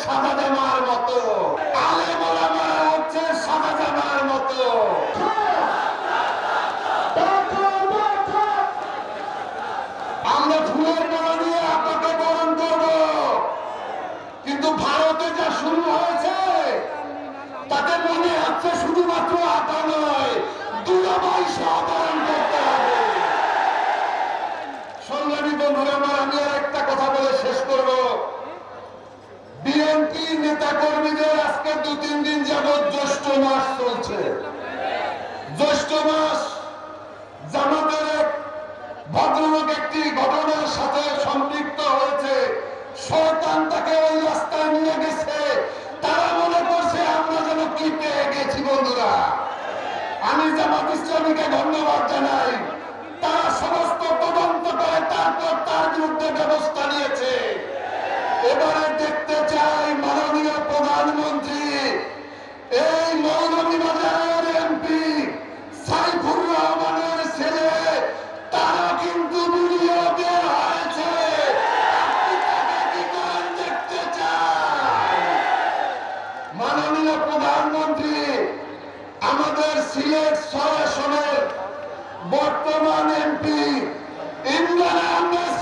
সাদা জামার মতো, আলেম ওলামারা হচ্ছে সাদা জামার মতো। আমরা ফুলের মালা দিয়ে আপনাকে বরণ করব, কিন্তু ভারতে যা শুরু হয়েছে তাতে মনে হচ্ছে শুধুমাত্র আপা নয়, দুলাভাই সহবরণ করতে হবে। সংগ্রামী বন্ধুরা আমার, আমি আর একটা কথা বলে শেষ করব। বিএনপি নেতা কর্মীদের আজকে 2-3 দিন যাবৎ জ্যৈষ্ঠ মাস চলছে। জ্যৈষ্ঠ মাস জামাতের এক ভদ্রলোক একটি ঘটনার সাথে সম্পৃক্ত হয়েছে। শয়তান তাকে ওই রাস্তায় নিয়ে গেছে। তারা মনে করছে আমরা যেন কি পেয়ে গেছি। বন্ধুরা, আমি জামাত ইসলামীকে ধন্যবাদ জানাই। তারা সমস্ত তদন্ত করে তারপর তার বিরুদ্ধে ব্যবস্থা নিয়েছে। এবারে দেখতে চাই মাননীয় প্রধানমন্ত্রী এই মৌলভীবাজারের এমপি সাইফুর রহমানের ছেলে, তারা কিন্তু ভিডিও বের হয়েছে। আপনি তাকে কি করেন দেখতে চাই। মাননীয় প্রধানমন্ত্রী, আমাদের সিলেট 6 আসনের বর্তমান এমপি ইমরান আহমেদ